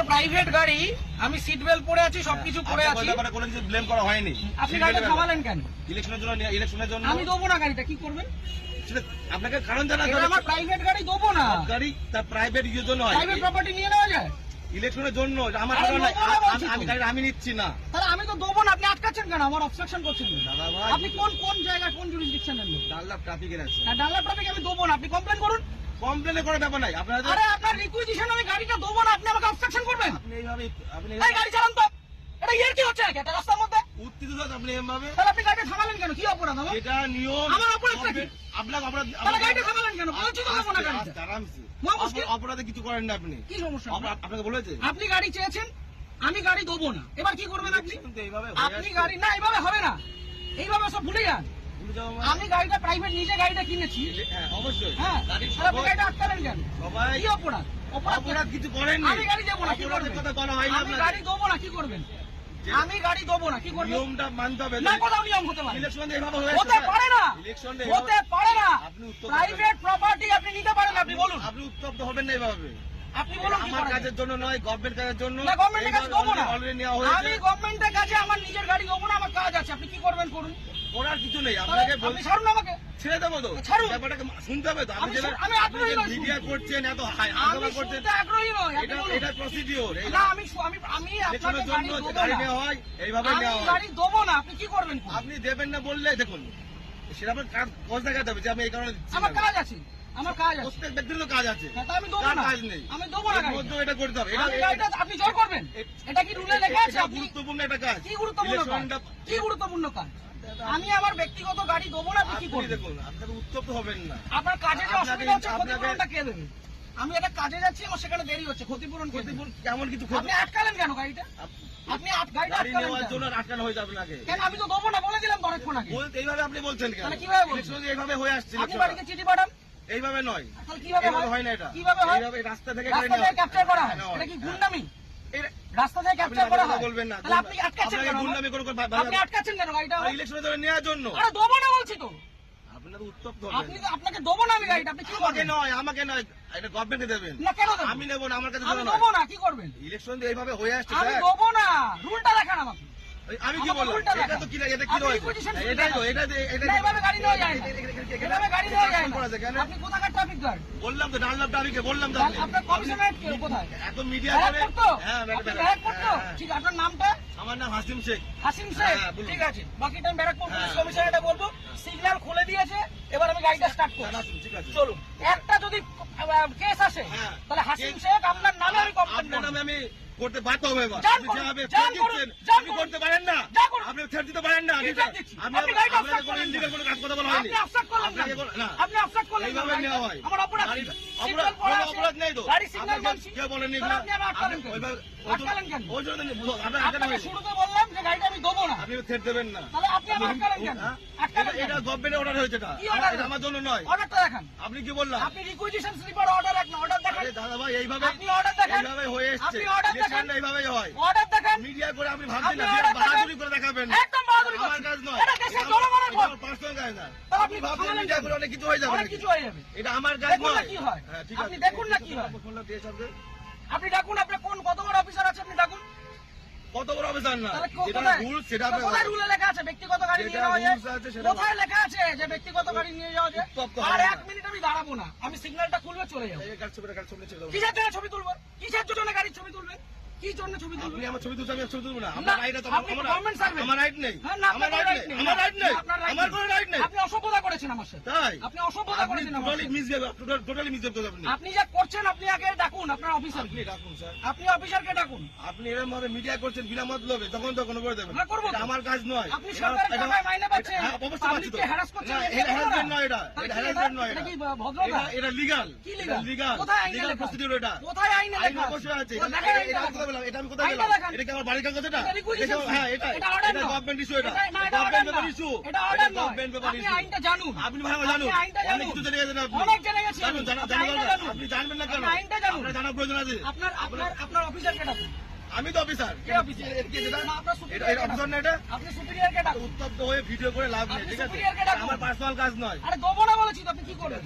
আমার প্রাইভেট গাড়ি, আমি সিট বেল্ট পরে আছি, সবকিছু পরে আছি, কোনো কিছু ব্লেম করা হয়নি। আপনি গাড়িটা থামালেন কেন? ইলেকশনের জন্য আমি দেবো না গাড়িটা, কি করবেন? আপনাকে কারণ জানা, আমার প্রাইভেট গাড়ি দেবো না। গাড়ি তার প্রাইভেট ইউজের জন্য হয়, প্রাইভেট প্রপার্টি নিয়ে নেওয়া যায় ইলেকশনের জন্য। আমার আমি গাড়ি আমি নিচ্ছি না, তাহলে আমি তো দেবো না। আপনি আটকাচ্ছেন কেন? আমার অবস্ট্রাকশন করছেন দাদা ভাই। আপনি কোন জায়গায় কোন জুরিসডিকশন নেন? ডাল্লাভ ট্রাফিকের আছে, ডাল্লাভ ট্রাফিক আমি দেবো না। আপনি কমপ্লেন করুন। কমপ্লেন করার ব্যাপার নাই আপনার। আরে আপনার রিকুইজিশন আমি গাড়িটা দেবো না, আপনি আমাকে অবস্ট্রাকশন করবেন? আপনি এইভাবে এই গাড়ি চালান তো, এটা ইয়ার কি হচ্ছে নাকি একটা রাস্তার মধ্যে? উত্তেজিত আপনি এভাবে, তাহলে আপনি গাড়িটা থামালেন কেন? কি অপরাধ আমার? এটা নিয়ম। আমার অপরাধটা কি? আপনাকে অপরাধ, তাহলে গাড়িটা থামালেন কেন? বলছি তো দেবো না গাড়িটা। আরামসে মুশকিল। অপরাধে কিছু করেন না আপনি। কি সমস্যা? আপনাকে বলেছে আপনি গাড়ি চেয়েছেন, আমি গাড়ি দেবো না। এবার কি করবেন আপনি? কিন্তু এইভাবে আপনি গাড়ি না, এইভাবে হবে না, এইভাবে সব ভুলে যান। আমি গাড়িটা প্রাইভেট নিজে গাড়িটা কিনেছি। হ্যাঁ অবশ্যই। হ্যাঁ, তাহলে আপনি গাড়িটা আটকালেন কেন? সবাই কি অপরাধ? অপরাধ কিছু করেননি। আমি গাড়ি দেবো না, কি করবেন? কথা বলা হয়নি আমি গাড়ি দেবো না, কি করবেন? আমি গাড়ি দেবো না, কি করবেন? নিয়মটা মানতে হবে না, কোথাও নিয়ম হতে পারে? ইলেকশন এইভাবে হতে পারে না, ইলেকশন হতে পারে না। আপনি উত্তপ্ত প্রাইভেট প্রপার্টি আপনি নিতে পারেন, আপনি বলুন। আপনি উত্তপ্ত হবেন না এইভাবে। আপনি বলুন কি আমার করা কাজের যায়? জন্য নয়, গভর্নমেন্ট কাজের জন্য। না, গভর্নমেন্টের কাছে দেবো না। অলরেডি নেওয়া হয়েছে। আমি গভর্নমেন্টের কাছে আমার নিজের গাড়ি দেবো না, আমার কাজ আছে। আপনি কি করবেন করুন। করার কিছু নেই, তাহলে আপনাকে আপনি ছাড়ুন আমাকে। ছেড়ে দেবো তো। ছাড়ুন। ব্যাপারটাকে শুনতে হবে তো। আমি আগ্রহী নই মিডিয়া শুনতে। করছেন, এত আমি হাঙ্গামা করছেন, শুনতে আগ্রহী নই, আপনি বলুন। এটা প্রসিডিওর। না, আমি আপনাকে ইলেকশনের গাড়ি জন্য দেবো গাড়ি না। নেওয়া হয়, এইভাবে আমি নেওয়া হয়। গাড়ি দেবো না, আপনি কি করবেন করুন। আপনি দেবেন না বললে দেখুন, সেটা আপনার কাজ দেখাতে হবে যে আমি এই কারণে দিচ্ছি আমার না। কাজ আছে, আমার কাজ আছে। প্রত্যেক ব্যক্তির তো কাজ আছে, হ্যাঁ, তা আমি দেবো কার না। কাজ নেই। আমি দেবো না এর গাড়িটা। মধ্যেও এটা করতে হবে। আমি গাড়িটা আপনি জোর করবেন? এটা কি রুলে লেখা আছে? এটা আপনি গুরুত্বপূর্ণ একটা কাজ। কি গুরুত্বপূর্ণ কাজ? ইলেকশনটা- কি গুরুত্বপূর্ণ কাজ? আমি আমার ব্যক্তিগত গাড়ি দেবো না, আপনি কি আপনি করবেন? দেখুন, আপনাকে উত্তপ্ত হবেন না। আপনার কাজে যে আপনাকে- অসুবিধা হচ্ছে, আপনাকে- ক্ষতিপূরণটা কে দেবে? আমি একটা কাজে যাচ্ছি, আমার সেখানে দেরি হচ্ছে, ক্ষতিপূরণ কে দেবে? ক্ষতিপূরণ কেমন কিছু আপনি আটকালেন কেন গাড়িটা? আপনি গাড়িটা গাড়ি আটকালেন নেওয়ার কেন? জন্য আটকানো হয়েছে আপনাকে। কেন? আমি তো দেবো না বলে দিলাম তো অনেকক্ষণ আগে। এইভাবে আপনি বলছেন কেন? তাহলে কিভাবে বলছেন? ইলেকশন এইভাবে হয়ে আসছে। আপনি বাড়িতে চিঠি পাঠান। এইভাবে নয়, তাহলে কিভাবে এইভাবে হয়? হয় না এটা। কিভাবে হয়? এইভাবে রাস্তা থেকে রাস্তা থেকে ক্যাপচার করা হয়? এটা কি গুন্ডামি? রাস্তা থেকে ক্যাপচার করা হয়? বলবেন না। তাহলে আপনি আটকাচ্ছেন কেন? গুন্ডামি করে আপনি আটকাচ্ছেন কেন গাড়িটা? ইলেকশনের জন্য নেওয়ার জন্য। আরে দেবো না বলছি তো। আপনার উত্তপ্ত আপনি আপনাকে দেবো না আমি গাড়িটা, আপনি কি আমাকে করবেন? নয়, আমাকে নয়, এটা গভর্নমেন্টে দেবেন। না, কেন দেবো? আমি নেবো না, আমার কাছে আমি জন্য দেবো নয়। না, কি করবেন? ইলেকশন এইভাবে হয়ে আসছে আমি স্যার। দেবো না, রুলটা দেখান আমাকে। আমি কি আমাকে বললাম? উল্টা এটা দেখান। তো কি এটা কি আপনি রয়েছে? requisition এটাই তো, দেখান। এটা না, এভাবে গাড়ি নেওয়া যায় না। এভাবে গাড়ি নেওয়া যায় না। করা আছে কেন? আপনি কোথাকার ট্রাফিক গার্ড? বললাম তো, ডানলাভ ট্রাফিকে বললাম তো। আপনার কমিশনারেট কোথায়? এত মিডিয়া ব্যারাক করে। করতো? হ্যাঁ, আপনি ব্যারাকপুর তো? ঠিক আছে, আপনার নামটা? আমার নাম হাসিম শেখ। হাসিম শেখ। হ্যাঁ, বলুন। ঠিক আছে, বাকি টাইম ব্যারাকপুর পুলিশ হ্যাঁ। কমিশনারেটে বলবো। সিগন্যাল খুলে দিয়েছে, এবার আমি গাড়িটা স্টার্ট করব। ঠিক আছে, চলুন। একটা যদি কেস আসে, হ্যাঁ। তাহলে হাসিম শেখ আপনার নামে আমি কমপ্লেন আপনার করব। নামে আমি করতে বাধ্য হবে এবার। যান আপনি করুন, যেভাবে যান threat করুন, দিচ্ছেন, যান আপনি করুন। করতে পারেন না। যান করুন। আপনি threat দিতে পারেন না। কি threat দিচ্ছি? আমি আপনি গাড়িটা আপনাকে obstruct কোনো করলেন illegal কেন? কোনো কাজ কথা বলা হয়নি। আপনি অবস্ট্রাক্ট করলেন আপনাকে কেন? না। আপনি অবস্ট্রাক্ট করলেন কেন? এইভাবে নেওয়া হয়। আমার অপরাধ কি? সিগন্যাল অপরাধ- পড়া কোনো আছে। অপরাধ নেই তো। গাড়ি সিগন্যাল আপনাকে মানছি। কেউ বলেনি তাহলে এগুলো? আপনি আমার আটকালেন কেন? ওইভাবে- আটকালেন কেন? ওই জন্য আপনার আটকানো আপনাকে হয়নি। শুরুতে বললাম যে গাড়িটা আমি দেবো না। আপনি threat দেবেন না। তাহলে আপনি আমার আটকালেন কেন? হ্যাঁ? আটকালেন এটা কেন? গভর্নমেন্টের অর্ডার হয়েছে এটা। কি order? এটা আমার জন্য নয়। অর্ডারটা দেখান। আপনি কি বললাম? আপনি রিকুইজিশন স্লিপার অর্ডার এক না, অর্ডার দেখান। আরে দাদা ভাই, এইভাবে আপনি অর্ডার দেখান। এইভাবে হয়ে এসছে। আপনি order দেখান। ইলেকশনটা এইভাবেই হয়। অর্ডার দেখান। মিডিয়া করে আপনি ভাবছেন না আপনি যে order বাহাদুরি দেখান। করে দেখাবেন। একদম বাহাদুরি আমার করছেন। কাজ নয়। এটা দেশের জনগণের ভোট। পার্সোনাল কাজ না। তাহলে আপনি আপনি ভাবছেন থামালেন মিডিয়া কেন? করে অনেক কিছু হয়ে যাবে অনেক নাকি? কিছু হয়ে যাবে। এটা আমার কাজ দেখুন না নয়। কি হয়। হ্যাঁ, ঠিক আপনি আছে। দেখুন না কি হয়। ফোনটা দিয়ে সবকে। আপনি ডাকুন, আপনার কত বড় অফিসার আছে আপনি ডাকুন। কত বড় অফিসার না? তাহলে যেটা কোথায়? রুল সেটা তো কোথায় রুলে লেখা আছে ব্যক্তিগত গাড়ি নিয়ে যেটা যাওয়া যায়? rules আছে সেটা- কোথায় লেখা আছে যে ব্যক্তিগত গাড়ি নিয়ে যাওয়া যায়? উত্তপ্ত আর হবে না। 1 মিনিট আমি দাঁড়াবো না, আমি সিগন্যালটা খুলবে চলে যাবো। এই কাজ ছবিটা ছেড়ে দাও। কিসের জন্য ছবি তুলবো? কিসের জন্য গাড়ির ছবি তুলবেন? কি জন্য ছবি তুলবেন? আপনি আমার ছবি তুলছেন, আমি ছবি তুলবো না। না, আমার রাইট আছে। আপনি government servant। আমার রাইট নেই। হ্যাঁ, না, আমার আপনার রাইট right নেই। নেই। আমার রাইট নেই। আপনার right আমার নেই। কোনো রাইট নেই। আপনি অসভ্যতা করেছেন আমার সাথে। তাই আপনি অসভ্যতা আপনি করেছেন আমার টোটালি সাথে। মিসবিহেভ, টোটালি মিসবিহেভ করছেন আপনি। আপনি যা করছেন আপনি আগে ডাকুন আপনার অফিসার। আপনি ডাকুন স্যার। আপনি অফিসারকে ডাকুন। আপনি এরকম ভাবে মিডিয়া করছেন বিনা মতলবে, তখন করে দেবেন। হ্যাঁ, করবো তো। এটা আমার কাজ নয়। আপনি সরকারের টাকায় মাইনে পাচ্ছেন, হ্যাঁ, অবশ্যই পাচ্ছি তো। পাবলিককে হ্যারাস করছেন, না, এটা এটা করবো না। harassment নয় এটা। তাহলে এটা কি harassment নয় এটা এটা। কি ভদ্রতা? এটা legal। কি এটা লিগাল? legal। কোথায় আইনে Legal লেখা? procedure এটা। কোথায় আইনে আইন লেখা? অবশ্যই আছে। ও, দেখান এটা আইনটা আমি কোথায় পেলাম? এটা আমি কোথায় আইনটা পেলাম? দেখান। এটা কি আমার বাড়ির কাগজ এটা? এটা requisition এটা- হ্যাঁ, এটা এটা order নয়। গভর্নমেন্ট ইস্যু এটা। না, এটা order গভর্নমেন্ট নয়। Paper issue. এটা order নয়। গভর্নমেন্ট পেপার আপনি ইস্যু। আইনটা জানুন। আপনি ভালো জানুন। আপনি আইনটা জানুন। অনেক কিছু জেনে গেছেন আপনি। অনেক জেনে গেছি। জানুন, জানা আপনি আইনটা দরকার। জানুন। আপনি জানবেন না কেন? আপনি আইনটা জানুন। আপনার জানার প্রয়োজন আছে। আপনার অফিসারকে ডাকুন। আমি তো অফিসার। কে অফিসার? কি এটা? না, আপনার এটা superior কে অফিসার না ডাকুন। এটা? আপনি সুপিরিয়রকে ডাকুন। উত্তপ্ত হয়ে ভিডিও করে লাভ নেই, আপনি ঠিক আছে? superior কে ডাকুন। আমার পার্সোনাল কাজ নয়। আরে দেবো না বলেছি তো, আপনি কি করবেন?